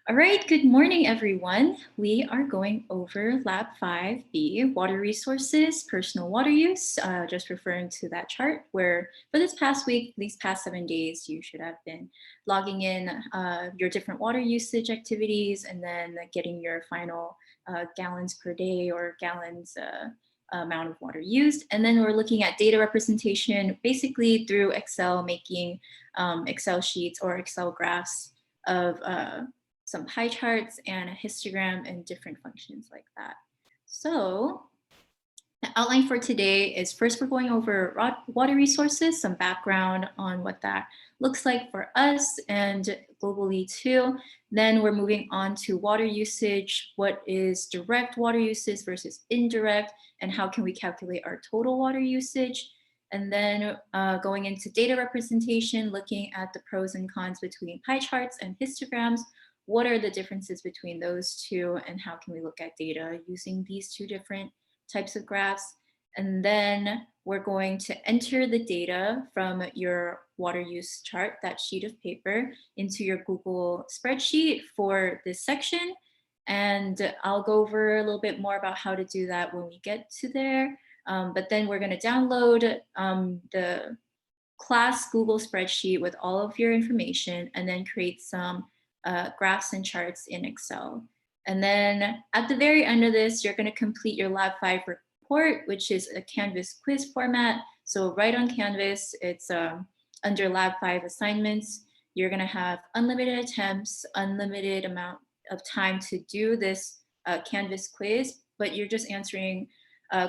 All right, good morning, everyone. We are going over Lab 5B, Water Resources, Personal Water Use, just referring to that chart where for this past week, these past 7 days, you should have been logging in your different water usage activities and then getting your final gallons per day or gallons amount of water used. And then we're looking at data representation, basically through Excel, making Excel sheets or Excel graphs of some pie charts and a histogram and different functions like that. So the outline for today is first we're going over water resources, some background on what that looks like for us and globally too. Then we're moving on to water usage, what is direct water usage versus indirect, and how can we calculate our total water usage. And then going into data representation, looking at the pros and cons between pie charts and histograms. What are the differences between those two and how can we look at data using these two different types of graphs. And then we're going to enter the data from your water use chart, that sheet of paper, into your Google spreadsheet for this section. And I'll go over a little bit more about how to do that when we get to there. But then we're going to download the class Google spreadsheet with all of your information and then create some graphs and charts in Excel. And then at the very end of this, you're going to complete your Lab 5 report, which is a Canvas quiz format. So right on Canvas, it's under Lab 5 assignments. You're going to have unlimited attempts, unlimited amount of time to do this Canvas quiz, but you're just answering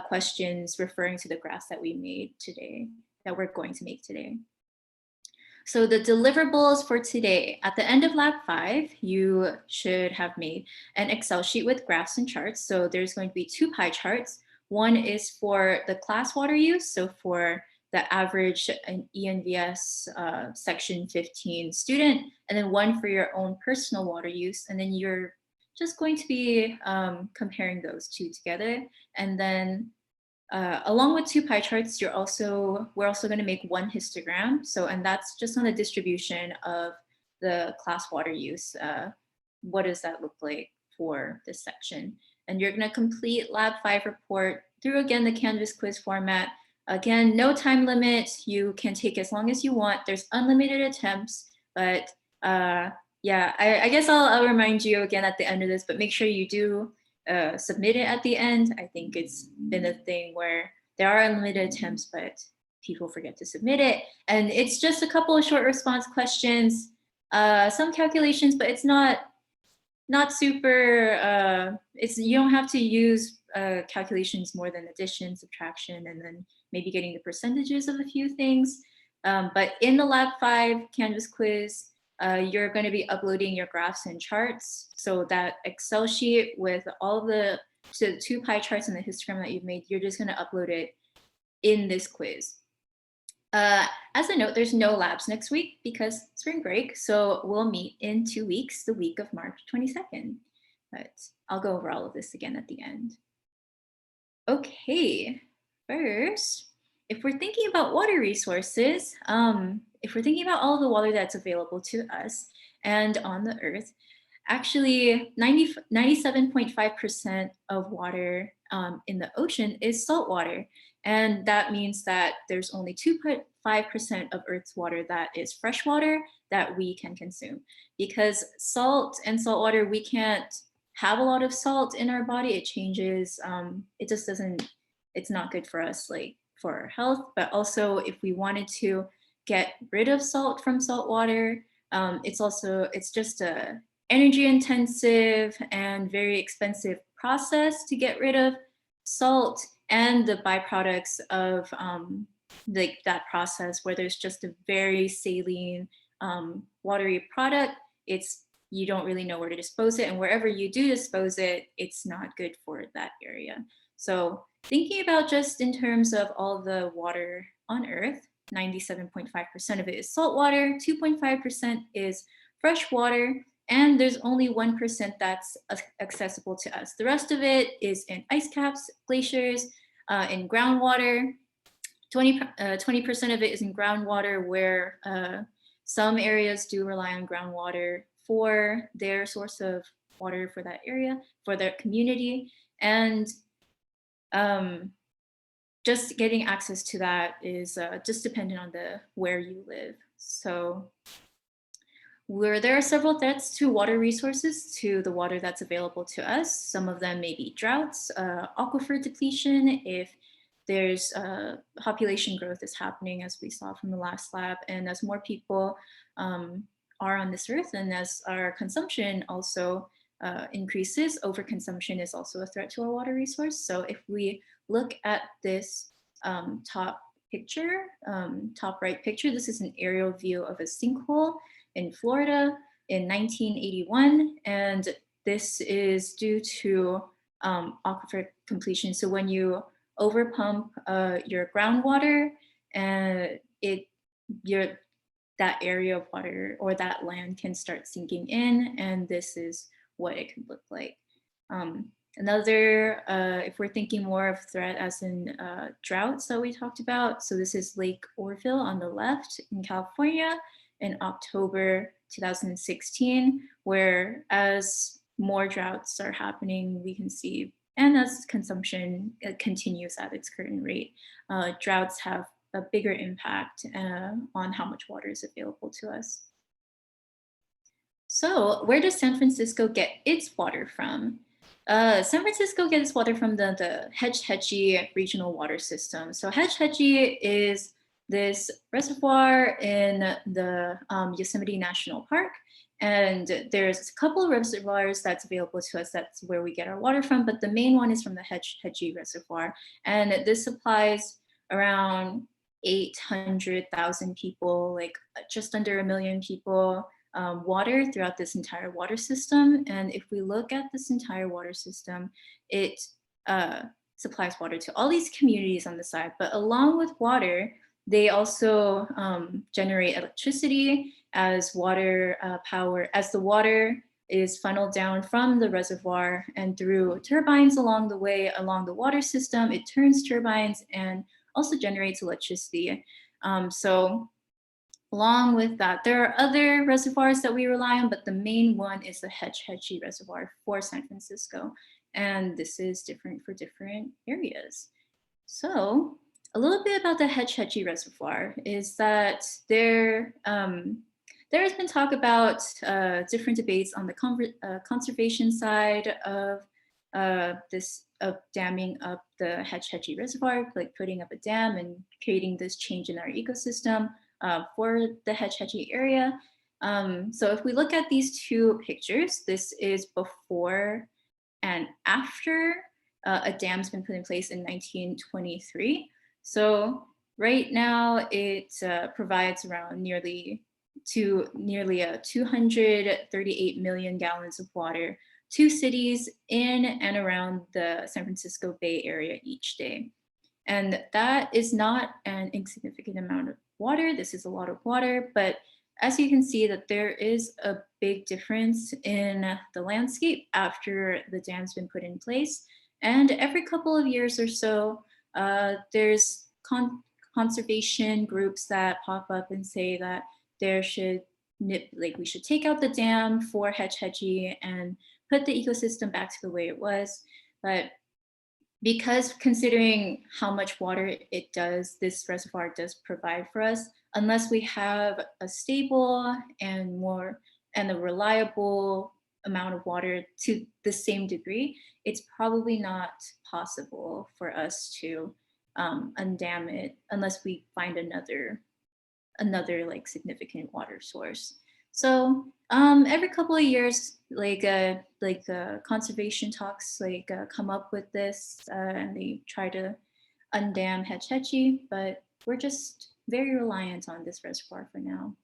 questions referring to the graphs that we made today, that we're going to make today. So the deliverables for today, at the end of Lab 5, you should have made an Excel sheet with graphs and charts. So there's going to be two pie charts. One is for the class water use, so for the average ENVS section 15 student, and then one for your own personal water use. And then you're just going to be comparing those two together. And then along with two pie charts, we're also going to make one histogram. So, and that's just on the distribution of the class water use. What does that look like for this section? And you're going to complete Lab 5 report through, again, the Canvas quiz format. Again, no time limit. You can take as long as you want. There's unlimited attempts, but yeah, I guess I'll remind you again at the end of this, but make sure you do submit it at the end. I think it's been a thing where there are unlimited attempts, but people forget to submit it. And it's just a couple of short response questions, some calculations, but it's not super, you don't have to use calculations more than addition, subtraction, and then maybe getting the percentages of a few things. But in the Lab 5 Canvas quiz, you're going to be uploading your graphs and charts. So that Excel sheet with all the two pie charts and the histogram that you've made, you're just going to upload it in this quiz. As a note, there's no labs next week because spring break. So we'll meet in 2 weeks, the week of March 22nd. But I'll go over all of this again at the end. Okay, first, if we're thinking about water resources, if we're thinking about all the water that's available to us and on the earth, actually 97.5% of water in the ocean is salt water. And that means that there's only 2.5% of Earth's water that is fresh water that we can consume. Because salt and salt water, we can't have a lot of salt in our body. It changes, it just doesn't, it's not good for us, like for our health. But also if we wanted to get rid of salt from salt water, it's just a energy intensive and very expensive process to get rid of salt and the byproducts of like that process, where there's just a very saline watery product. You don't really know where to dispose it, and wherever you do dispose it, it's not good for that area. So thinking about just in terms of all the water on Earth, 97.5% of it is salt water, 2.5% is fresh water, and there's only 1% that's accessible to us. The rest of it is in ice caps, glaciers, in groundwater. 20% of it is in groundwater, where some areas do rely on groundwater for their source of water for that area, for their community. And just getting access to that is just dependent on where you live. So where there are several threats to water resources, to the water that's available to us. Some of them may be droughts, aquifer depletion, if there's population growth is happening, as we saw from the last lab, and as more people are on this earth, and as our consumption also increases, overconsumption is also a threat to our water resource. So if we look at this top picture, top right picture, this is an aerial view of a sinkhole in Florida in 1981, and this is due to aquifer completion. So when you overpump your groundwater, and that area of water or that land can start sinking in, and this is what it could look like. Another, if we're thinking more of threat as in droughts that we talked about, so this is Lake Oroville on the left in California in October 2016, where as more droughts are happening, we can see, and as consumption continues at its current rate, droughts have a bigger impact on how much water is available to us. So where does San Francisco get its water from? San Francisco gets water from the Hetch Hetchy regional water system. So Hetch Hetchy is this reservoir in the Yosemite National Park. And there's a couple of reservoirs that's available to us. That's where we get our water from. But the main one is from the Hetch Hetchy Reservoir. And this supplies around 800,000 people, like just under 1 million people, water throughout this entire water system. And if we look at this entire water system, it supplies water to all these communities on the side. But along with water, they also generate electricity as water power, as the water is funneled down from the reservoir and through turbines along the way, along the water system. It turns turbines and also generates electricity. So along with that, there are other reservoirs that we rely on, but the main one is the Hetch Hetchy Reservoir for San Francisco. And this is different for different areas. So a little bit about the Hetch Hetchy Reservoir is that there has been talk about different debates on the conservation side of of damming up the Hetch Hetchy Reservoir, like putting up a dam and creating this change in our ecosystem for the Hetch Hetchy area. So if we look at these two pictures, this is before and after a dam's been put in place in 1923. So right now it provides around nearly 238 million gallons of water to cities in and around the San Francisco Bay Area each day. And that is not an insignificant amount of water. This is a lot of water, but as you can see that there is a big difference in the landscape after the dam's been put in place. And every couple of years or so, there's conservation groups that pop up and say that we should take out the dam for Hetch Hetchy and put the ecosystem back to the way it was. But because considering how much water this reservoir does provide for us, unless we have a stable and a reliable amount of water to the same degree, it's probably not possible for us to undam it unless we find another like significant water source. So every couple of years, conservation talks come up with this and they try to undam Hetch Hetchy, but we're just very reliant on this reservoir for now.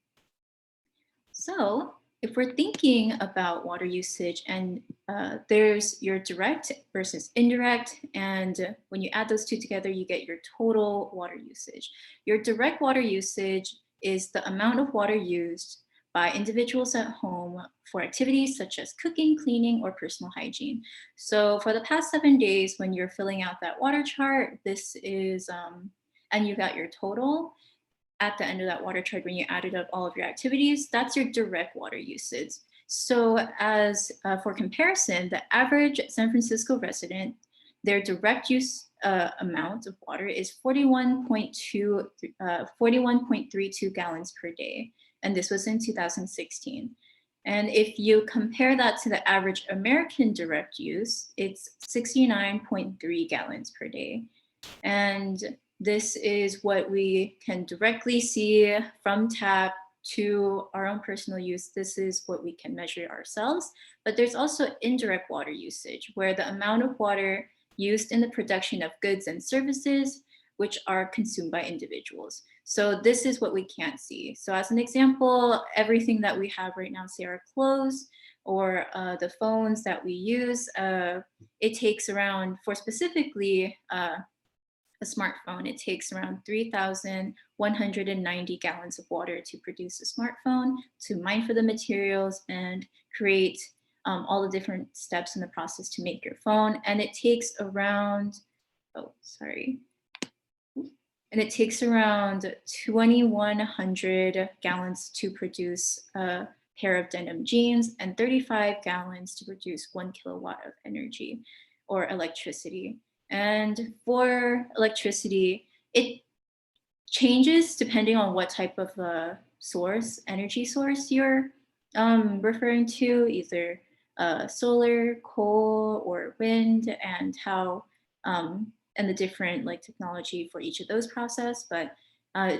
So if we're thinking about water usage and there's your direct versus indirect, and when you add those two together, you get your total water usage. Your direct water usage is the amount of water used by individuals at home for activities such as cooking, cleaning, or personal hygiene. So for the past 7 days, when you're filling out that water chart, this is, and you got your total, at the end of that water chart, when you added up all of your activities, that's your direct water usage. So as for comparison, the average San Francisco resident, their direct use amount of water is 41.32 gallons per day. And this was in 2016. And if you compare that to the average American direct use, it's 69.3 gallons per day. And this is what we can directly see from tap to our own personal use. This is what we can measure ourselves. But there's also indirect water usage, where the amount of water used in the production of goods and services which are consumed by individuals. So this is what we can't see. So as an example, everything that we have right now, say our clothes or the phones that we use, it takes around, for specifically a smartphone, it takes around 3,190 gallons of water to produce a smartphone, to mine for the materials and create all the different steps in the process to make your phone. And it takes around, and it takes around 2,100 gallons to produce a pair of denim jeans and 35 gallons to produce 1 kilowatt of energy or electricity. And for electricity, it changes depending on what type of energy source you're referring to, either solar, coal, or wind, and how and the different technology for each of those process. But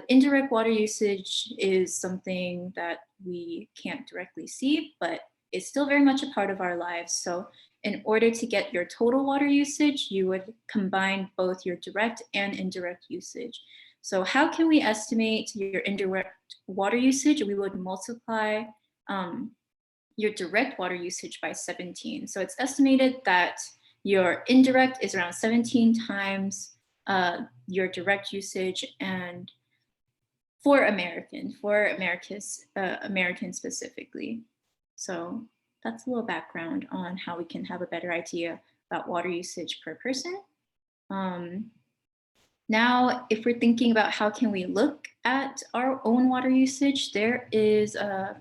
indirect water usage is something that we can't directly see, but it's still very much a part of our lives. So in order to get your total water usage, you would combine both your direct and indirect usage. So how can we estimate your indirect water usage? We would multiply your direct water usage by 17. So it's estimated that your indirect is around 17 times your direct usage, and for Americans specifically. So that's a little background on how we can have a better idea about water usage per person. Now, if we're thinking about how can we look at our own water usage, there is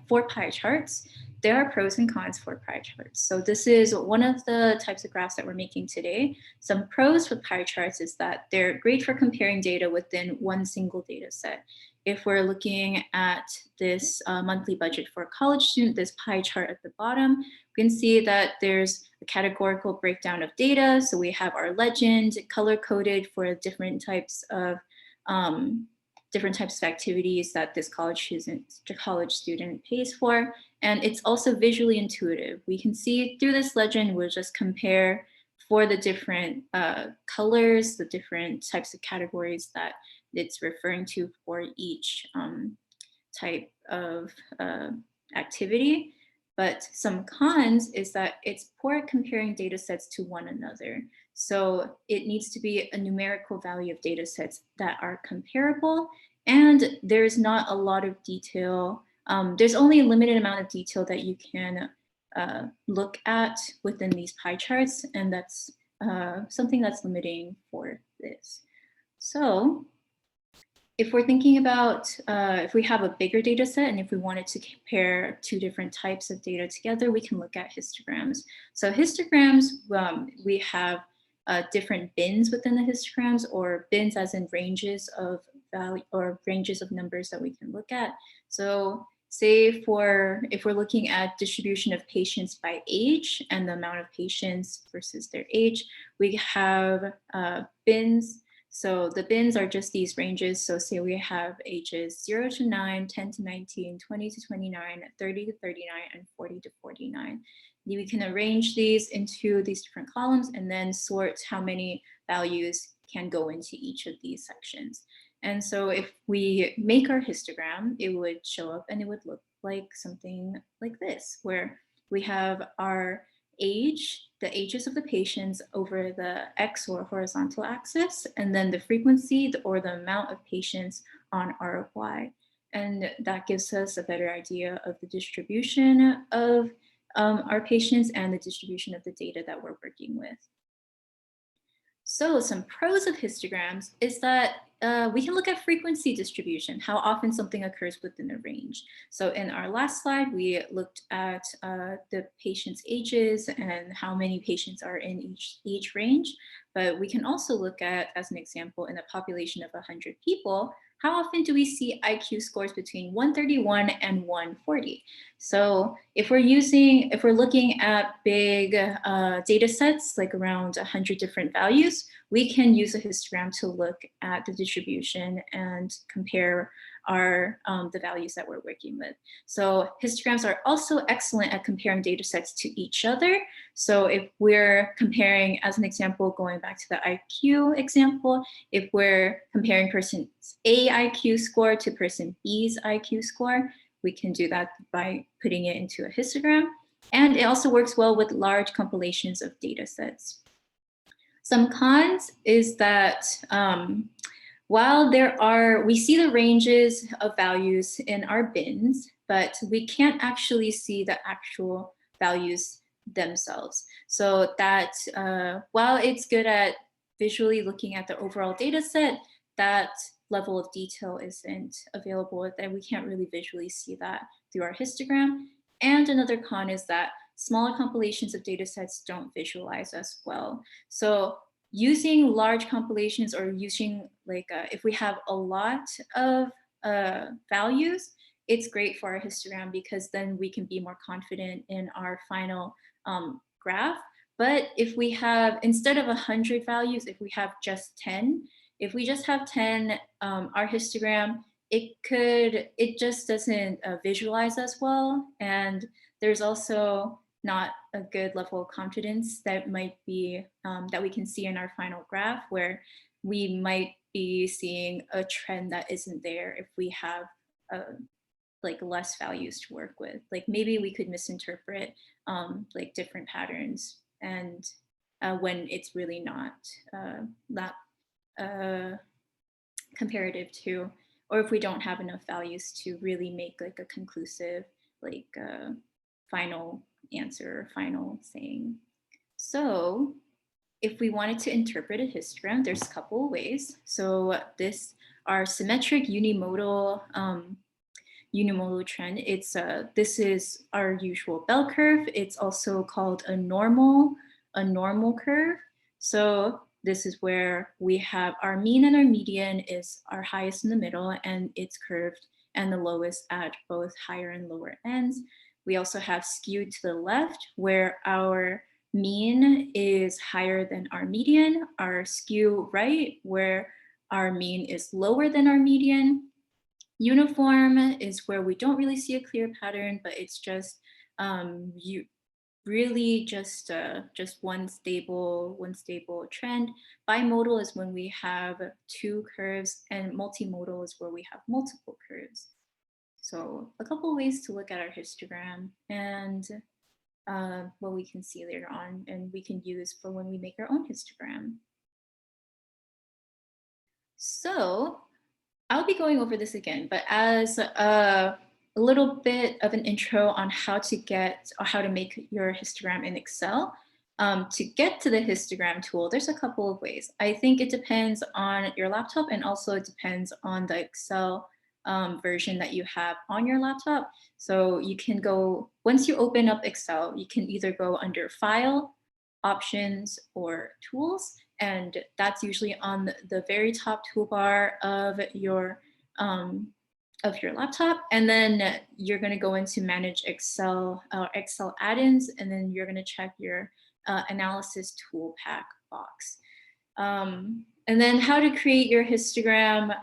4 pie charts. There are pros and cons for pie charts. So this is one of the types of graphs that we're making today. Some pros with pie charts is that they're great for comparing data within one single data set. If we're looking at this monthly budget for a college student, this pie chart at the bottom, we can see that there's a categorical breakdown of data. So we have our legend color-coded for different types of activities that this college student pays for. And it's also visually intuitive. We can see through this legend, we'll just compare for the different colors, the different types of categories that it's referring to for each type of activity. But some cons is that it's poor at comparing data sets to one another. So it needs to be a numerical value of data sets that are comparable, and there's not a lot of detail. There's only a limited amount of detail that you can look at within these pie charts, and that's something that's limiting for this. So if we're thinking about if we have a bigger data set and if we wanted to compare 2 different types of data together, we can look at histograms. So histograms, we have different bins within the histograms, or bins as in ranges of value or ranges of numbers that we can look at. So say if we're looking at distribution of patients by age and the amount of patients versus their age, we have bins. So the bins are just these ranges. So say we have ages 0 to 9, 10 to 19, 20 to 29, 30 to 39, and 40 to 49. We can arrange these into these different columns and then sort how many values can go into each of these sections. And so if we make our histogram, it would show up and it would look like something like this, where we have our age, the ages of the patients over the X or horizontal axis, and then the frequency or the amount of patients on our Y. And that gives us a better idea of the distribution of our patients and the distribution of the data that we're working with. So some pros of histograms is that we can look at frequency distribution, how often something occurs within a range. So in our last slide, we looked at the patient's ages and how many patients are in each age range. But we can also look at, as an example, in a population of 100 people, how often do we see IQ scores between 131 and 140? So if we're looking at big data sets, like around 100 different values, we can use a histogram to look at the distribution and compare the values that we're working with. So histograms are also excellent at comparing data sets to each other. So if we're comparing, as an example, going back to the IQ example, if we're comparing person A IQ score to person B's IQ score, we can do that by putting it into a histogram. And it also works well with large compilations of data sets. Some cons is that while we see the ranges of values in our bins, but we can't actually see the actual values themselves. So that while it's good at visually looking at the overall data set, that level of detail isn't available, and we can't really visually see that through our histogram. And another con is that smaller compilations of data sets don't visualize as well. So using large compilations or using if we have a lot of values, it's great for our histogram because then we can be more confident in our final graph. But if we have, instead of 100 values, if we have just 10, if we just have 10, our histogram, it just doesn't visualize as well. And there's also not a good level of confidence that might be, that we can see in our final graph, where we might be seeing a trend that isn't there if we have like less values to work with. Like maybe we could misinterpret like different patterns, and when it's really not that comparative to, or if we don't have enough values to really make like a conclusive like final answer, final saying. So if we wanted to interpret a histogram, there's a couple of ways. So this our symmetric unimodal unimodal trend. This is our usual bell curve. It's also called a normal curve. So this is where we have our mean and our median is our highest in the middle, and it's curved, and the lowest at both higher and lower ends. We also have skewed to the left, where our mean is higher than our median, our skew right, where our mean is lower than our median. Uniform is where we don't really see a clear pattern, but it's just really just one stable trend. Bimodal is when we have two curves, and multimodal is where we have multiple curves. So a couple of ways to look at our histogram, and what we can see later on, and we can use for when we make our own histogram. So I'll be going over this again, but as a little bit of an intro on how to make your histogram in Excel. To get to the histogram tool, there's a couple of ways. I think it depends on your laptop, and also it depends on the Excel version that you have on your laptop. So you can go, once you open up Excel, you can either go under File, Options, or Tools, and that's usually on the very top toolbar of your laptop. And then you're going to go into Manage Excel Excel add-ins, and then you're going to check your Analysis Tool Pack box. And then how to create your histogram.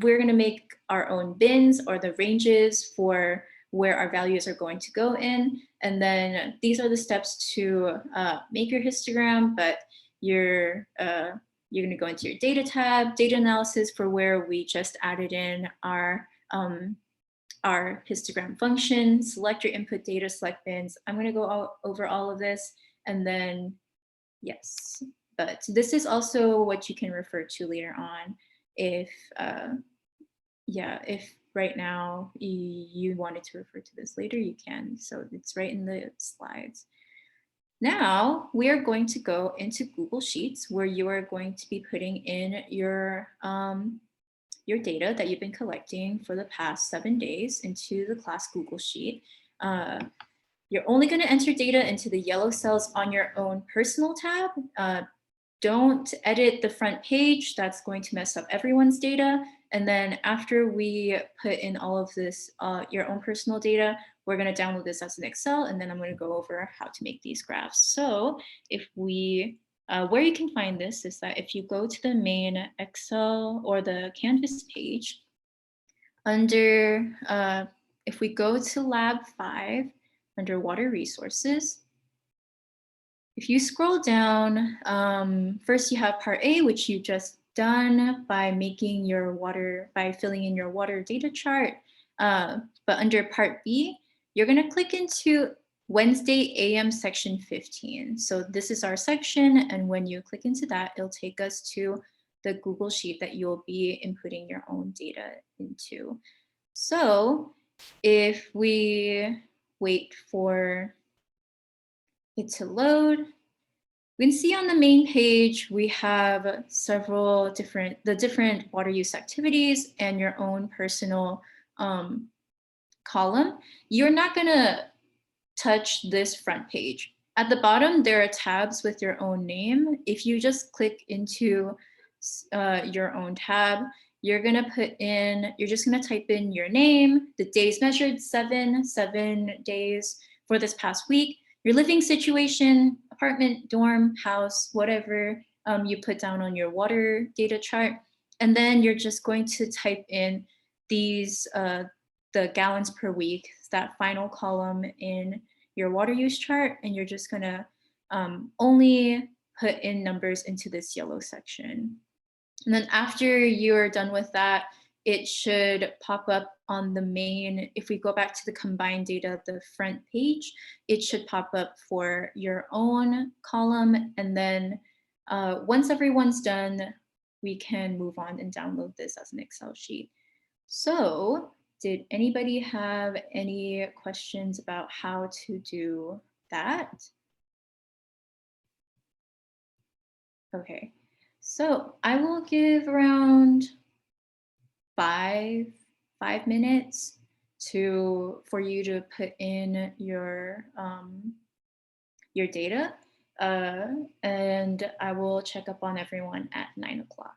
We're going to make our own bins, or the ranges for where our values are going to go in. And then these are the steps to make your histogram, but you're going to go into your data tab, data analysis, for where we just added in our histogram function, select your input data, select bins. I'm going to go over all of this, and then yes, but this is also what you can refer to later on if if right now you wanted to refer to this later, you can. So it's right in the slides. Now we are going to go into Google Sheets where you are going to be putting in your data that you've been collecting for the past 7 days into the class Google Sheet. You're only going to enter data into the yellow cells on your own personal tab. Don't edit the front page. That's going to mess up everyone's data. And then after we put in all of this, your own personal data, we're going to download this as an Excel, and then I'm going to go over how to make these graphs. So if we, where you can find this is that if you go to the main Excel or the Canvas page, under, if we go to Lab 5, under Water Resources, if you scroll down, first you have part A, which you just done by making your water, by filling in your water data chart. But under part B, you're gonna click into Wednesday AM section 15. So this is our section, and when you click into that, it'll take us to the Google Sheet that you'll be inputting your own data into. So if we wait for it to load, we can see on the main page, we have several different water use activities and your own personal column. You're not gonna touch this front page. At the bottom, there are tabs with your own name. If you just click into your own tab, you're just gonna type in your name, the days measured, 7 days for this past week, your living situation, apartment, dorm, house, whatever you put down on your water data chart. And then you're just going to type in these, the gallons per week, that final column in your water use chart, and you're just gonna only put in numbers into this yellow section. And then after you're done with that, it should pop up on the main, if we go back to the combined data, the front page, it should pop up for your own column. And then once everyone's done, we can move on and download this as an Excel sheet. So did anybody have any questions about how to do that? Okay, so I will give around five minutes for you to put in your data, and I will check up on everyone at 9 o'clock.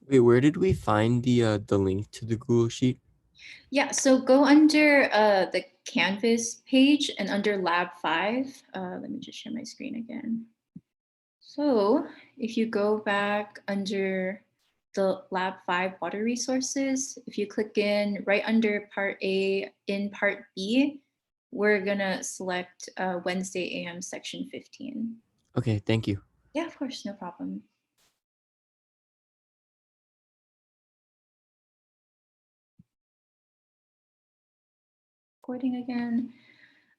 Wait, where did we find the link to the Google Sheet? Yeah, so go under the Canvas page and under Lab 5. Let me just share my screen again. So if you go back under the Lab 5 water resources, if you click in right under part A in part B, we're gonna select Wednesday AM section 15. Okay, thank you. Yeah, of course, no problem. Recording again.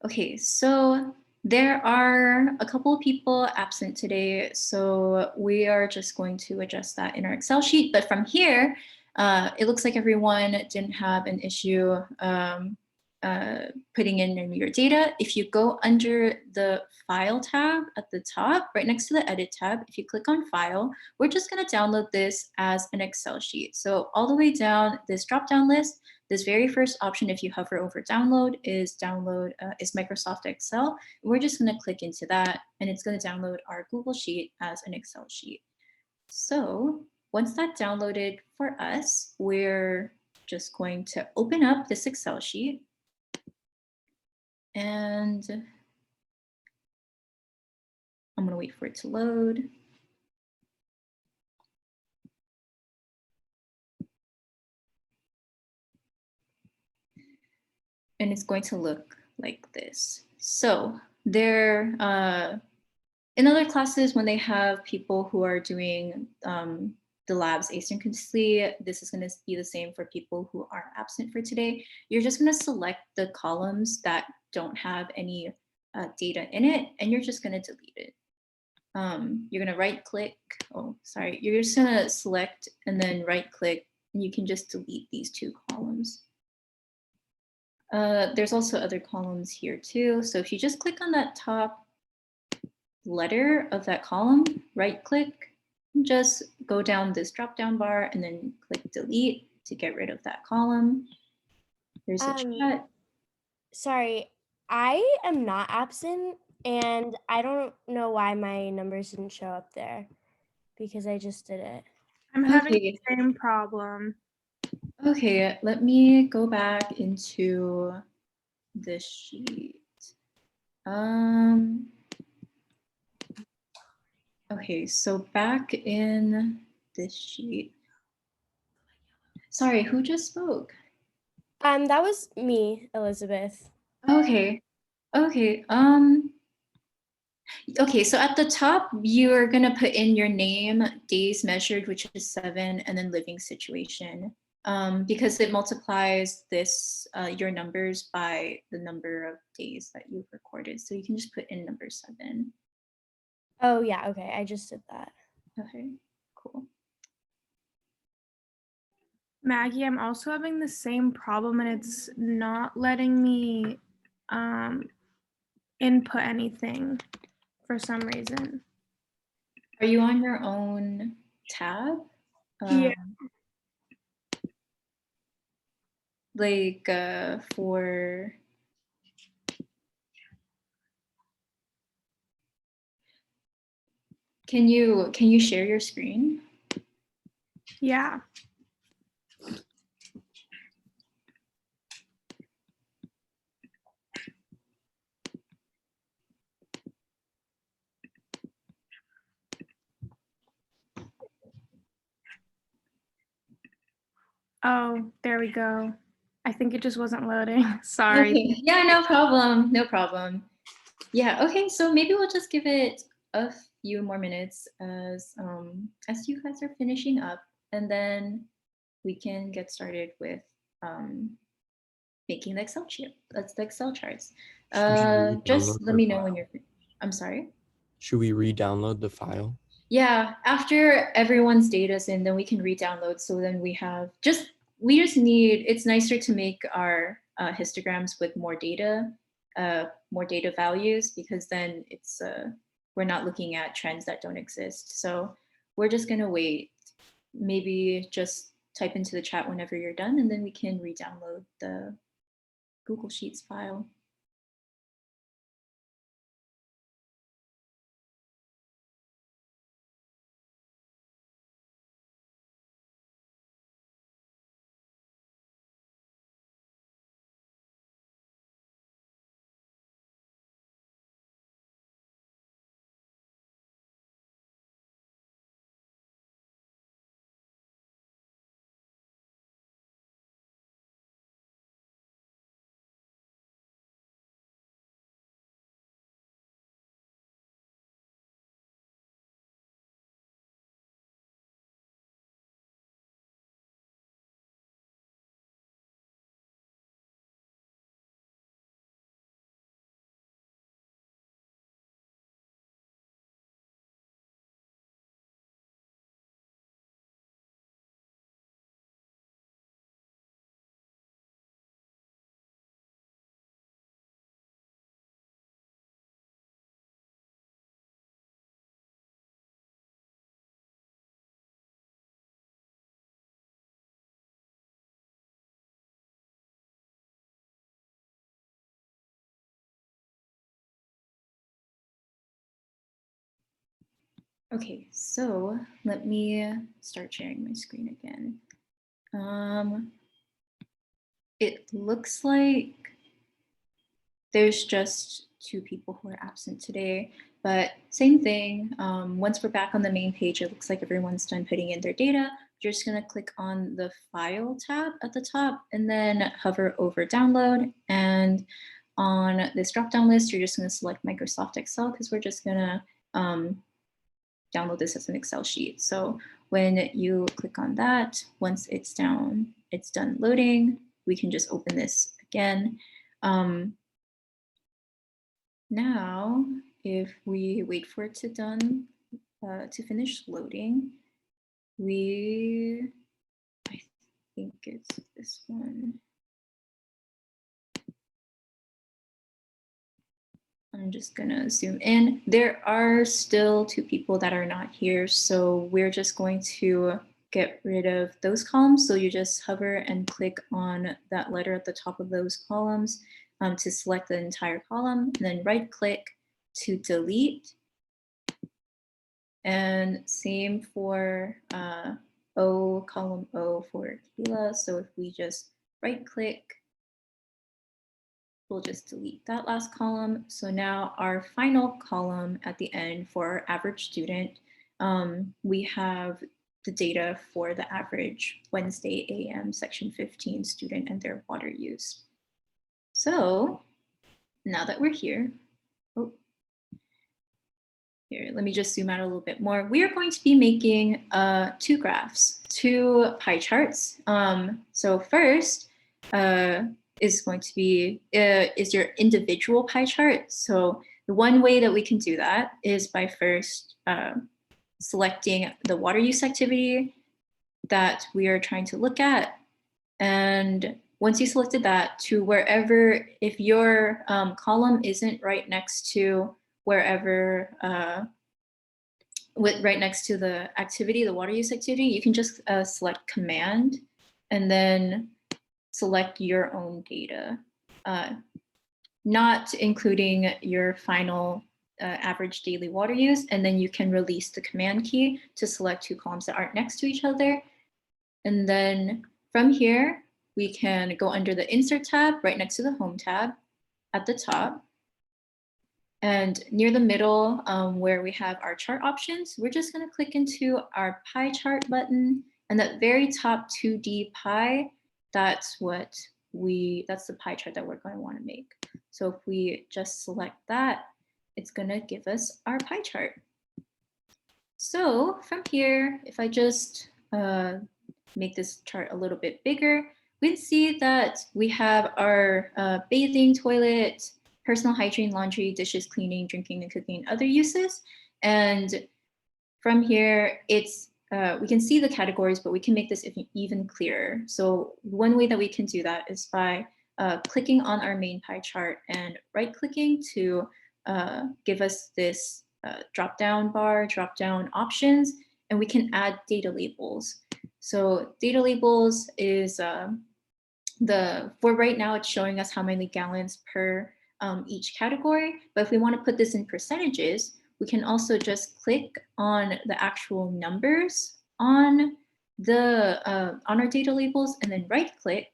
Okay, so there are a couple of people absent today, so we are just going to adjust that in our Excel sheet. But from here, it looks like everyone didn't have an issue putting in your data. If you go under the File tab at the top, right next to the Edit tab, if you click on File, we're just going to download this as an Excel sheet. So all the way down this drop-down list, this very first option, if you hover over download, is Microsoft Excel. We're just going to click into that, and it's going to download our Google Sheet as an Excel sheet. So once that's downloaded for us, we're just going to open up this Excel sheet. And I'm going to wait for it to load. And it's going to look like this. So there, in other classes, when they have people who are doing the labs asynchronously, this is going to be the same for people who are absent for today. You're just going to select the columns that don't have any data in it, and you're just going to delete it. You're going to right click. Oh, sorry. You're just going to select and then right click, and you can just delete these two columns. There's also other columns here too. So if you just click on that top letter of that column, right click, just go down this drop down bar and then click delete to get rid of that column. There's a chat. Sorry, I am not absent and I don't know why my numbers didn't show up there because I just did it. I'm having Okay. the same problem. Okay, let me go back into this sheet. Okay, so back in this sheet. Sorry, who just spoke? That was me, Elizabeth. Okay. Okay. Okay, so at the top, you're gonna put in your name, days measured, which is 7, and then living situation. Because it multiplies this your numbers by the number of days that you've recorded. So you can just put in number 7. Oh yeah, okay, I just did that. Okay, cool. Maggie, I'm also having the same problem and it's not letting me input anything for some reason. Are you on your own tab? Yeah. Like for can you share your screen? Yeah. Oh, there we go. I think it just wasn't loading. Sorry. Okay. Yeah, no problem. No problem. Yeah, okay, so maybe we'll just give it a few more minutes as you guys are finishing up, and then we can get started with making the Excel sheet. That's the Excel charts. Just let me know when you're I'm sorry. Should we re-download the file? Yeah, after everyone's data's in, then we can re-download. So then we just need, it's nicer to make our histograms with more data values, because then it's we're not looking at trends that don't exist. So we're just gonna wait. Maybe just type into the chat whenever you're done, and then we can re-download the Google Sheets file. Okay, so let me start sharing my screen again. It looks like there's just 2 people who are absent today, but same thing. Once we're back on the main page, it looks like everyone's done putting in their data. You're just gonna click on the File tab at the top and then hover over Download. And on this drop-down list, you're just gonna select Microsoft Excel, because we're just gonna download this as an Excel sheet. So when you click on that, once it's done loading, we can just open this again. Now, if we wait for it to finish loading, I think it's this one. I'm just gonna zoom in. There are still 2 people that are not here, so we're just going to get rid of those columns. So you just hover and click on that letter at the top of those columns to select the entire column, and then right click to delete. And same for O, column O for Keela. So if we just right click, we'll just delete that last column. So now our final column at the end for our average student, we have the data for the average Wednesday AM section 15 student and their water use. So now that we're here, here, let me just zoom out a little bit more. We are going to be making 2 graphs, 2 pie charts. So first is going to be is your individual pie chart. So the one way that we can do that is by first selecting the water use activity that we are trying to look at. And once you selected that, to wherever, if your column isn't right next to wherever, right next to the activity, the water use activity, you can just select command and then select your own data, not including your final average daily water use. And then you can release the command key to select 2 columns that aren't next to each other. And then from here, we can go under the Insert tab right next to the Home tab at the top. And near the middle where we have our chart options, we're just going to click into our pie chart button. And that very top 2D pie, that's the pie chart that we're going to want to make. So if we just select that, it's going to give us our pie chart. So from here, if I just make this chart a little bit bigger, we can see that we have our bathing, toilet, personal hygiene, laundry, dishes, cleaning, drinking and cooking, and other uses. And from here, it's we can see the categories, but we can make this even clearer. So one way that we can do that is by clicking on our main pie chart and right-clicking to give us this drop-down bar, drop-down options, and we can add data labels. So data labels is for right now, it's showing us how many gallons per each category. But if we want to put this in percentages, we can also just click on the actual numbers on our data labels and then right click.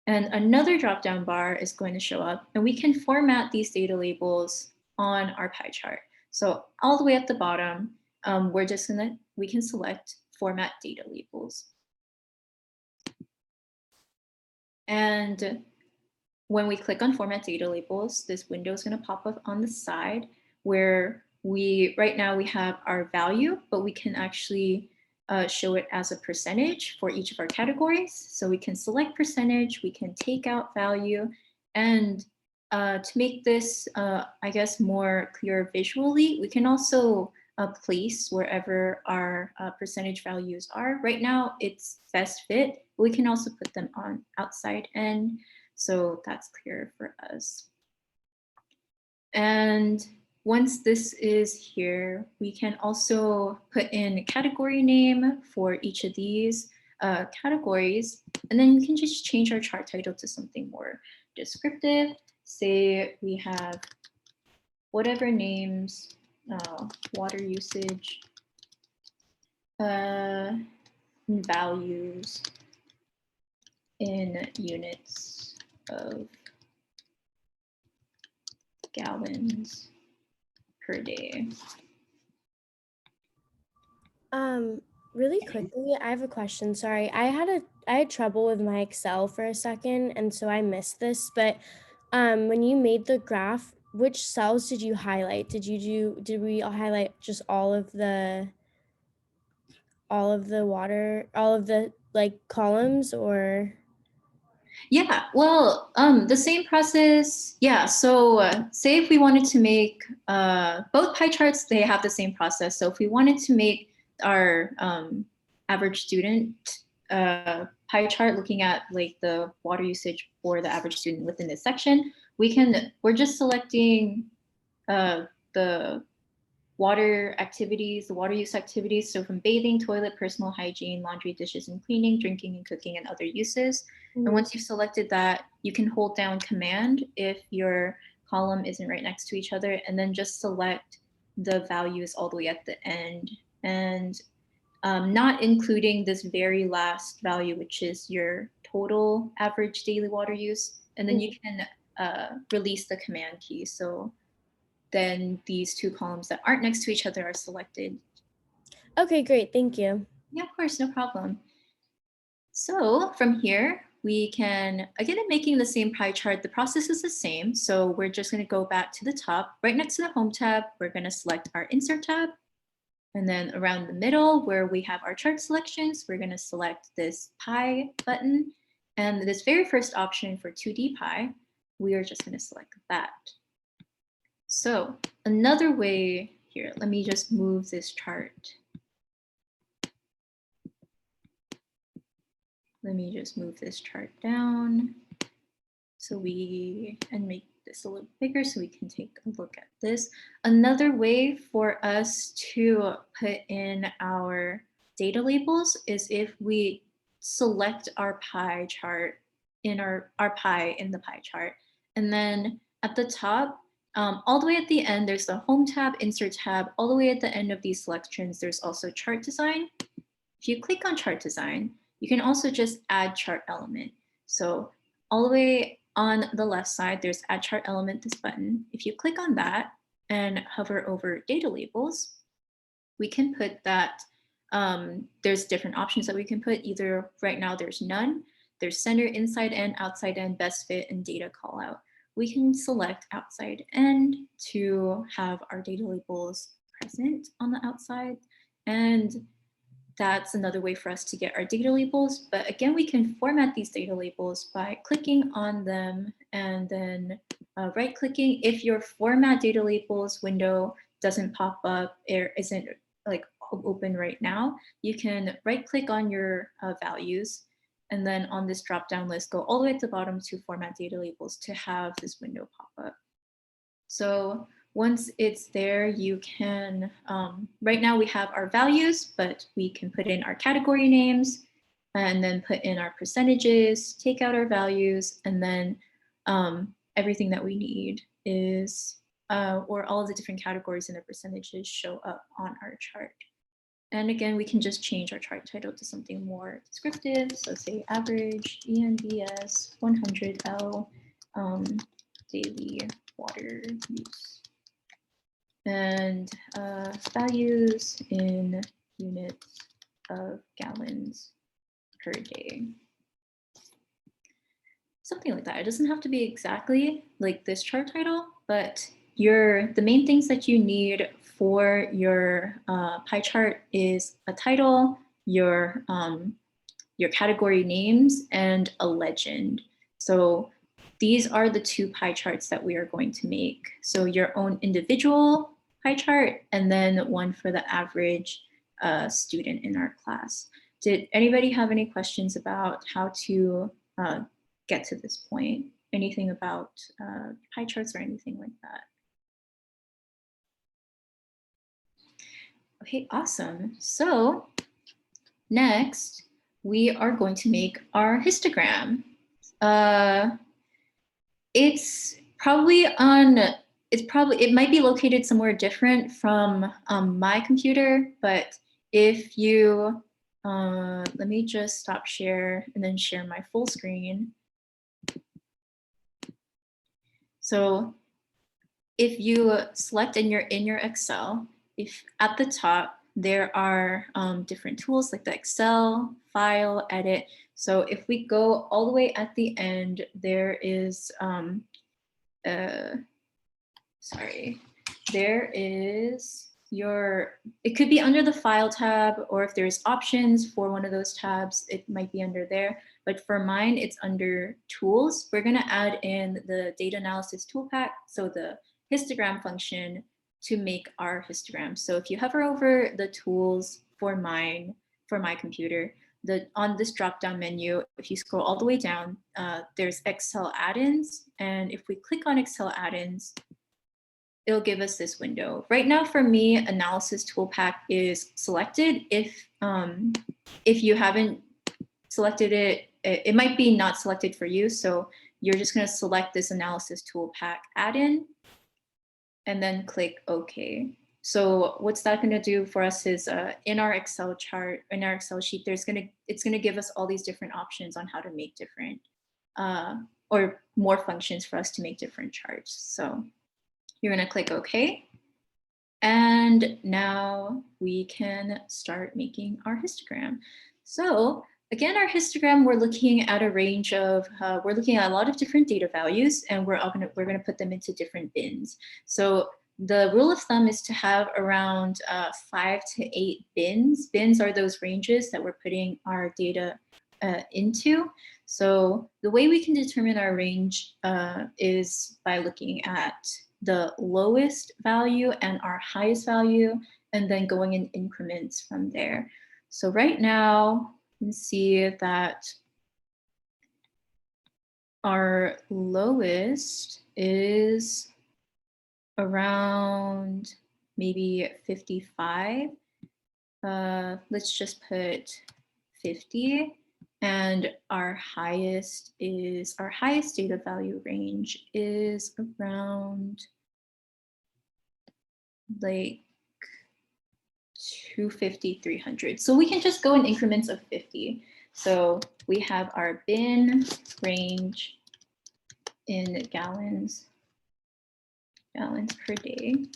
And another drop-down bar is going to show up, and we can format these data labels on our pie chart. So all the way at the bottom, we can select format data labels. And when we click on format data labels, this window is going to pop up on the side where right now we have our value, but we can actually show it as a percentage for each of our categories. So we can select percentage, we can take out value, and to make this, I guess, more clear visually, we can also place wherever our percentage values are. Right now, it's best fit. We can also put them on outside in, so that's clear for us. And once this is here, we can also put in a category name for each of these categories, and then we can just change our chart title to something more descriptive. Say we have whatever names, water usage, values in units of gallons per day. Really quickly, I have a question. Sorry, I had trouble with my Excel for a second, and so I missed this. But when you made the graph, which cells did you highlight? Did we highlight just all of the water, all of the columns, or? Yeah, well, the same process. Yeah, so say if we wanted to make both pie charts, they have the same process. So if we wanted to make our average student pie chart looking at like the water usage for the average student within this section, we're just selecting the water activities, the water use activities. So from bathing, toilet, personal hygiene, laundry, dishes and cleaning, drinking and cooking, and other uses. And once you've selected that, you can hold down Command if your column isn't right next to each other, and then just select the values all the way at the end, and not including this very last value, which is your total average daily water use. And then you can release the Command key. So then these two columns that aren't next to each other are selected. Okay, great. Thank you. Yeah, of course, no problem. So from here, we can, again, in making the same pie chart, the process is the same. So we're just going to go back to the top. Right next to the Home tab, we're going to select our Insert tab. And then around the middle where we have our chart selections, we're going to select this pie button. And this very first option for 2D pie, we are just going to select that. So another way here, let me just move this chart. Let me just move this chart down and make this a little bigger so we can take a look at this. Another way for us to put in our data labels is if we select our pie chart in our pie in the pie chart. And then at the top, all the way at the end, there's the Home tab, Insert tab. All the way at the end of these selections, there's also Chart Design. If you click on Chart Design, you can also just add chart element. So all the way on the left side, there's Add Chart Element, this button. If you click on that and hover over data labels, we can put that, there's different options that we can put. Either right now there's none, there's center, inside and outside and best fit and data callout. We can select outside end to have our data labels present on the outside. And that's another way for us to get our data labels. But again, we can format these data labels by clicking on them and then right clicking. If your format data labels window doesn't pop up or isn't like open right now, you can right click on your values. And then on this drop down list, go all the way at the bottom to format data labels to have this window pop up. So once it's there, you can, right now we have our values, but we can put in our category names and then put in our percentages, take out our values, and then everything that we need is, or all of the different categories and the percentages show up on our chart. And again, we can just change our chart title to something more descriptive. So say average ENBS 100L daily water use. And values in units of gallons per day. Something like that. It doesn't have to be exactly like this chart title, but the main things that you need for your pie chart is a title, your category names, and a legend. So these are the two pie charts that we are going to make. So your own individual pie chart and then one for the average student in our class. Did anybody have any questions about how to get to this point? Anything about pie charts or anything like that? Okay, awesome. So next, we are going to make our histogram. It might be located somewhere different from my computer, but if you, let me just stop share and then share my full screen. So if you select in your Excel, if at the top, there are different tools like the Excel, File, Edit. So if we go all the way at the end, there is, there is it could be under the File tab, or if there's options for one of those tabs, it might be under there. But for mine, it's under Tools. We're gonna add in the Data Analysis Tool Pack, so the histogram function, to make our histogram. So if you hover over the tools for my computer, on this drop-down menu, if you scroll all the way down, there's Excel add-ins. And if we click on Excel add-ins, it'll give us this window. Right now for me, Analysis Tool Pack is selected. If you haven't selected it, it might be not selected for you. So you're just gonna select this Analysis Tool Pack add-in and then click OK. So what's that gonna do for us is in our Excel chart, in our Excel sheet, it's gonna give us all these different options on how to make different or more functions for us to make different charts. So you're gonna click OK. And now we can start making our histogram. So again, our histogram, we're looking at a range of, we're looking at a lot of different data values, and we're gonna put them into different bins. So the rule of thumb is to have around 5 to 8 bins. Bins are those ranges that we're putting our data into. So the way we can determine our range is by looking at the lowest value and our highest value, and then going in increments from there. So right now, you can see that our lowest is around maybe 55. Let's just put 50. And our highest data value range is around like 250, 300. So we can just go in increments of 50. So we have our bin range in gallons per day.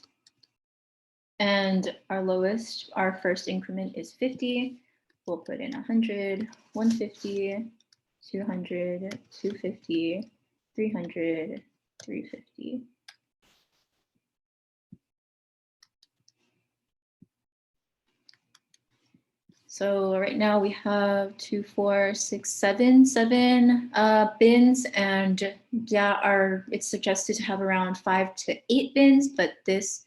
And our lowest, our first increment is 50. We'll put in 100, 150, 200, 250, 300, 350. So right now we have 2, 4, 6, 7 bins, and it's suggested to have around 5 to 8 bins, but this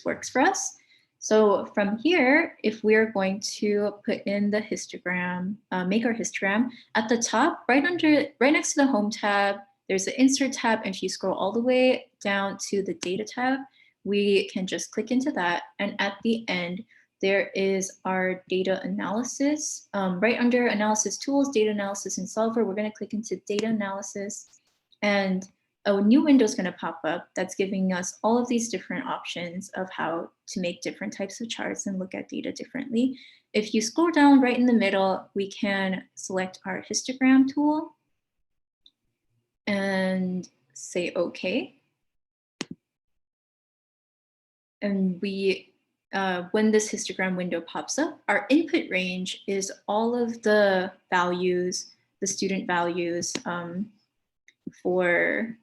works for us. So from here, if we're going to put in the histogram, make our histogram, at the top, right next to the Home tab, there's the Insert tab, and if you scroll all the way down to the Data tab, we can just click into that, and at the end, there is our data analysis. Right under Analysis Tools, Data Analysis and Solver, we're gonna click into Data Analysis, and a new window is going to pop up that's giving us all of these different options of how to make different types of charts and look at data differently. If you scroll down right in the middle, we can select our histogram tool and say OK. And when this histogram window pops up, our input range is all of the values, the student values for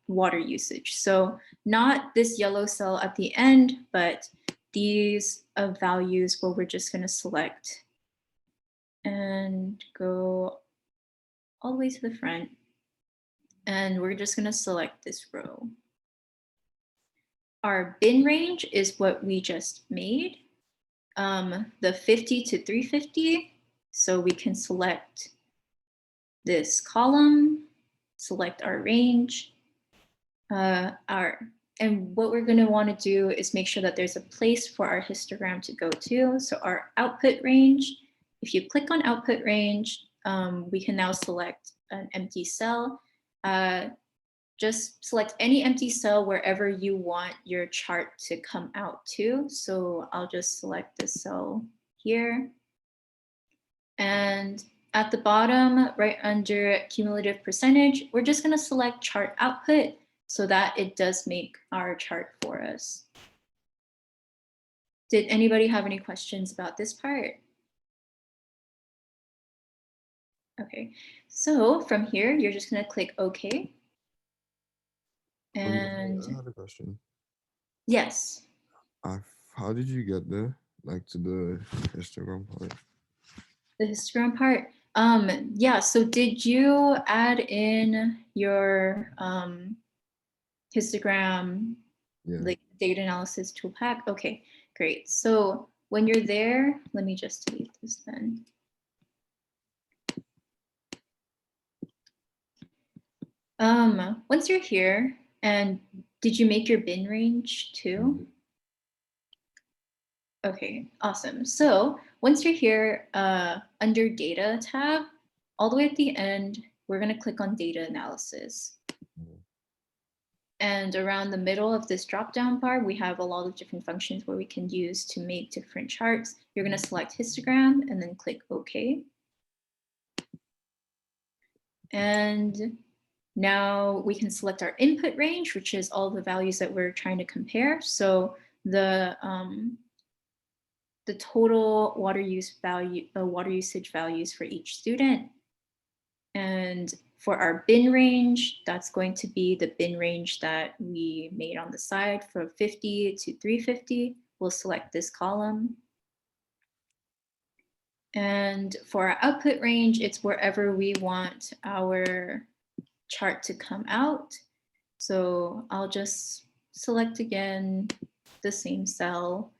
water usage. So not this yellow cell at the end, but these values where we're just going to select and go all the way to the front. And we're just going to select this row. Our bin range is what we just made, the 50 to 350. So we can select this column, select our range, and what we're going to want to do is make sure that there's a place for our histogram to go to. So our output range, if you click on output range, we can now select an empty cell. Just select any empty cell wherever you want your chart to come out to. So I'll just select this cell here. And at the bottom, right under cumulative percentage, we're just going to select chart output so that it does make our chart for us. Did anybody have any questions about this part? Okay, so from here, you're just going to click OK. And I had a question. Yes. How did you get there, like to the histogram part? The histogram part. Yeah, so did you add in your histogram, like data analysis tool pack? Okay, great. So when you're there, let me just delete this then. Once you're here, and did you make your bin range too? Okay, awesome. So once you're here, under data tab, all the way at the end, we're gonna click on data analysis. And around the middle of this drop-down bar, we have a lot of different functions where we can use to make different charts. You're gonna select histogram and then click OK. And now we can select our input range, which is all the values that we're trying to compare. So the total water use value, water usage values for each student. And for our bin range, that's going to be the bin range that we made on the side from 50 to 350. We'll select this column. And for our output range, it's wherever we want our chart to come out. So I'll just select again the same cell.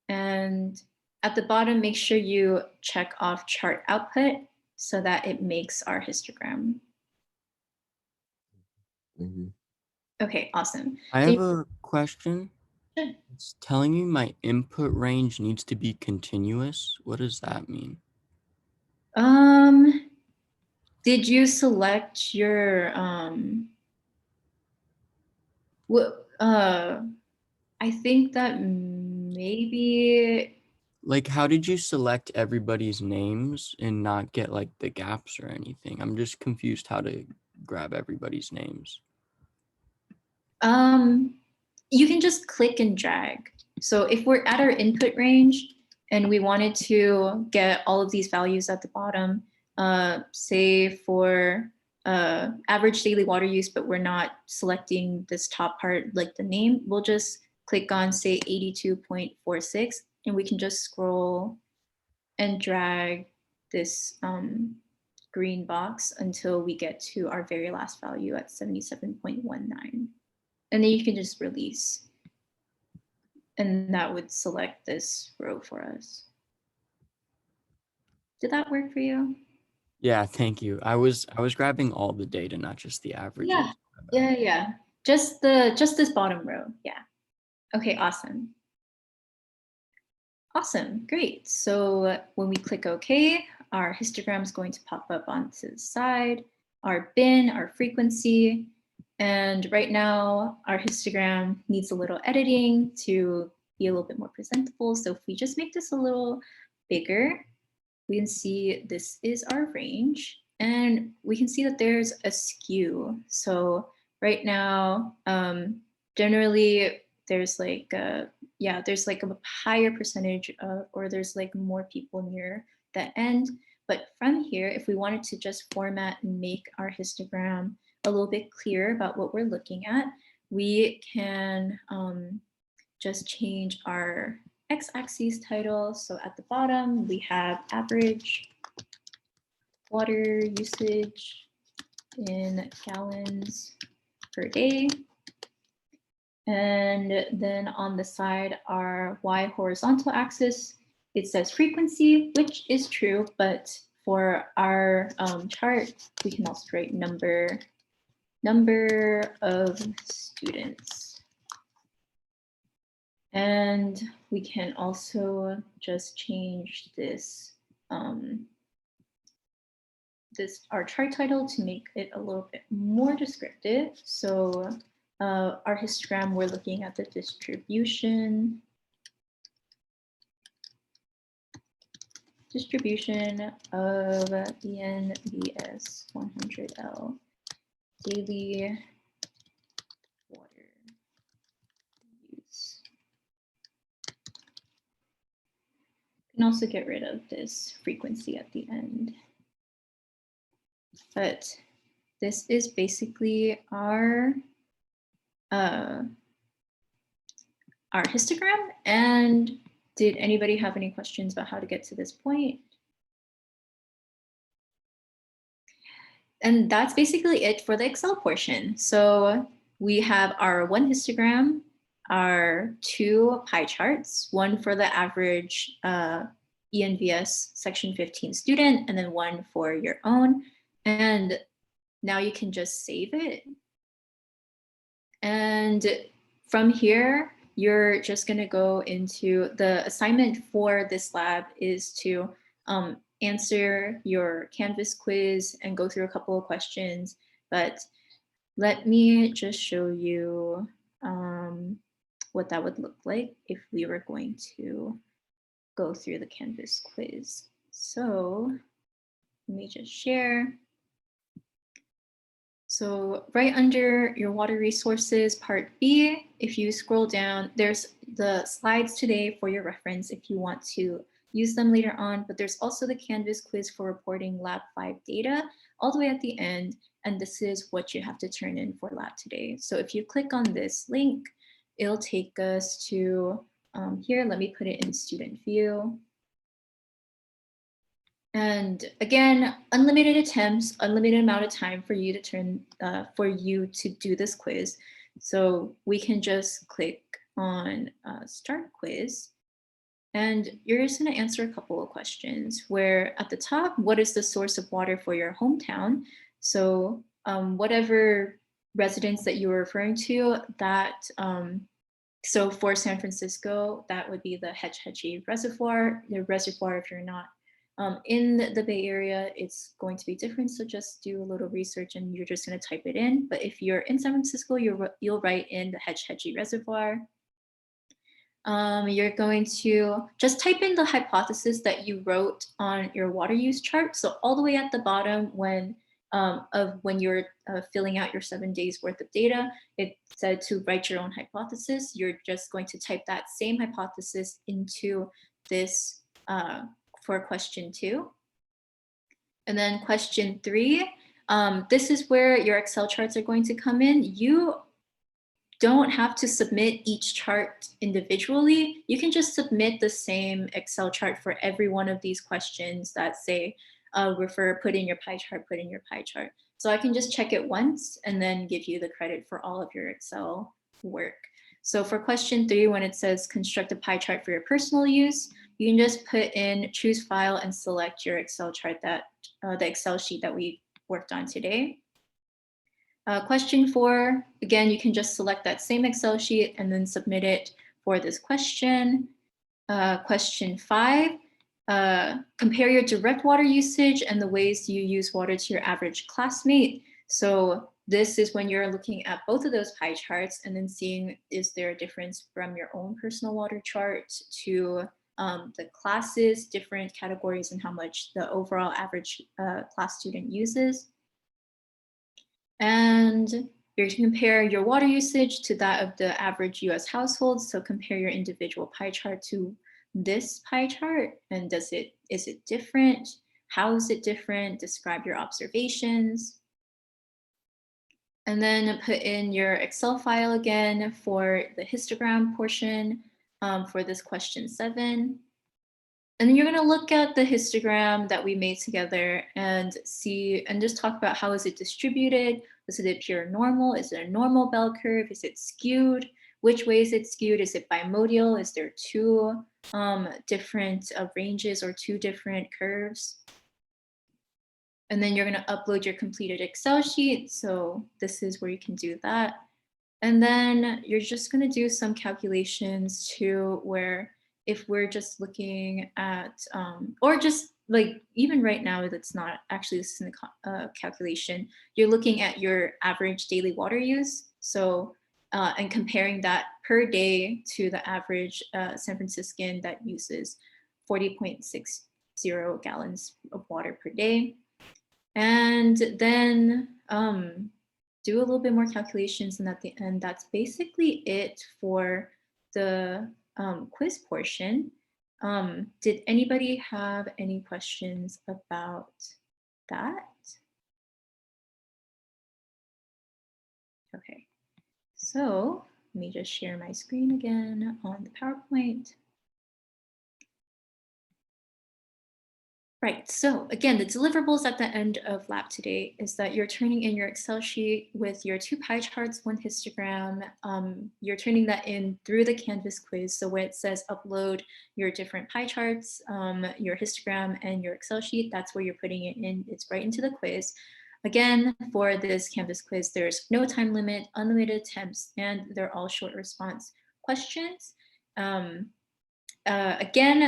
And at the bottom, make sure you check off chart output so that it makes our histogram. Thank you. Okay, awesome. I So have a question. Sure. It's telling me my input range needs to be continuous. What does that mean? Did you select your I think that maybe Like, how did you select everybody's names and not get like the gaps or anything? I'm just confused how to grab everybody's names. you can just click and drag. So if we're at our input range and we wanted to get all of these values at the bottom, say for average daily water use, but we're not selecting this top part like the name, we'll just click on say 82.46 and we can just scroll and drag this green box until we get to our very last value at 77.19. And then you can just release. And that would select this row for us. Did that work for you? Yeah, thank you. I was grabbing all the data, not just the averages. Yeah. Just this bottom row. Yeah. Okay, awesome. Awesome, great. So when we click OK, our histogram is going to pop up onto the side, our bin, our frequency. And right now, our histogram needs a little editing to be a little bit more presentable. So if we just make this a little bigger, we can see this is our range. And we can see that there's a skew. So right now, generally, there's like there's like a higher percentage of, or there's like more people near the end. But from here, if we wanted to just format and make our histogram a little bit clearer about what we're looking at, we can just change our x-axis title. So at the bottom, we have average water usage in gallons per day. And then on the side, our y horizontal axis, it says frequency, which is true, but for our chart, we can also write number of students. And we can also just change this, our chart title to make it a little bit more descriptive. So our histogram, we're looking at the distribution of ENVS 100L daily water use. You can also get rid of this frequency at the end. But this is basically our histogram. And did anybody have any questions about how to get to this point? And that's basically it for the Excel portion. So we have our one histogram, our two pie charts, one for the average ENVS section 15 student, and then one for your own. And now you can just save it. And from here, you're just going to go into the assignment for this lab is to answer your Canvas quiz and go through a couple of questions. But let me just show you what that would look like if we were going to go through the Canvas quiz. So let me just share. So right under your water resources, part B, if you scroll down, there's the slides today for your reference if you want to use them later on, but there's also the Canvas quiz for reporting Lab 5 data all the way at the end, and this is what you have to turn in for lab today. So if you click on this link, it'll take us to here. Let me put it in student view. And again, unlimited attempts, unlimited amount of time for you to do this quiz. So we can just click on start quiz. And you're just going to answer a couple of questions where at the top, what is the source of water for your hometown? So whatever residence that you were referring to, that so for San Francisco, that would be the Hetch Hetchy Reservoir. The reservoir, if you're not in the Bay Area, it's going to be different. So just do a little research and you're just going to type it in. But if you're in San Francisco, you'll write in the Hetch Hetchy Reservoir. You're going to just type in the hypothesis that you wrote on your water use chart. So all the way at the bottom when you're filling out your 7 days worth of data, it said to write your own hypothesis. You're just going to type that same hypothesis into this for question 2. And then question 3, this is where your Excel charts are going to come in. You don't have to submit each chart individually. You can just submit the same Excel chart for every one of these questions that say, put in your pie chart, put in your pie chart. So I can just check it once and then give you the credit for all of your Excel work. So for question 3, when it says construct a pie chart for your personal use, you can just put in choose file and select your Excel chart that the Excel sheet that we worked on today. Question 4, again, you can just select that same Excel sheet and then submit it for this question. Question 5, compare your direct water usage and the ways you use water to your average classmate. So this is when you're looking at both of those pie charts and then seeing, is there a difference from your own personal water chart to the classes, different categories, and how much the overall average class student uses. And you're to compare your water usage to that of the average US household. So compare your individual pie chart to this pie chart. And is it different? How is it different? Describe your observations. And then put in your Excel file again for the histogram portion for this question 7. And then you're going to look at the histogram that we made together and see and just talk about how is it distributed? Is it a pure normal? Is it a normal bell curve? Is it skewed? Which way is it skewed? Is it bimodal? Is there 2 different ranges or 2 different curves? And then you're going to upload your completed Excel sheet. So this is where you can do that. And then you're just going to do some calculations too, where if we're just looking at, or just like even right now, that's not actually, this is a calculation. You're looking at your average daily water use. So, and comparing that per day to the average San Franciscan that uses 40.60 gallons of water per day. And then do a little bit more calculations, and at the end, that's basically it for the quiz portion. Did anybody have any questions about that? Okay, so let me just share my screen again on the PowerPoint. Right, so again, the deliverables at the end of lab today is that you're turning in your Excel sheet with your 2 pie charts, 1 histogram. You're turning that in through the Canvas quiz. So where it says upload your different pie charts, your histogram and your Excel sheet, that's where you're putting it in. It's right into the quiz. Again, for this Canvas quiz, there's no time limit, unlimited attempts, and they're all short response questions. Again,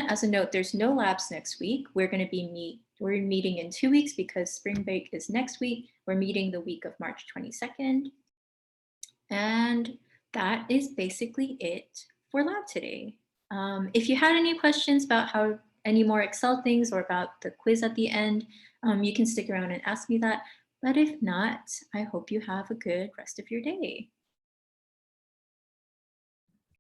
as a note, there's no labs next week. We're meeting in 2 weeks because spring break is next week. We're meeting the week of March 22nd. And that is basically it for lab today. If you had any questions about how any more Excel things or about the quiz at the end, you can stick around and ask me that. But if not, I hope you have a good rest of your day.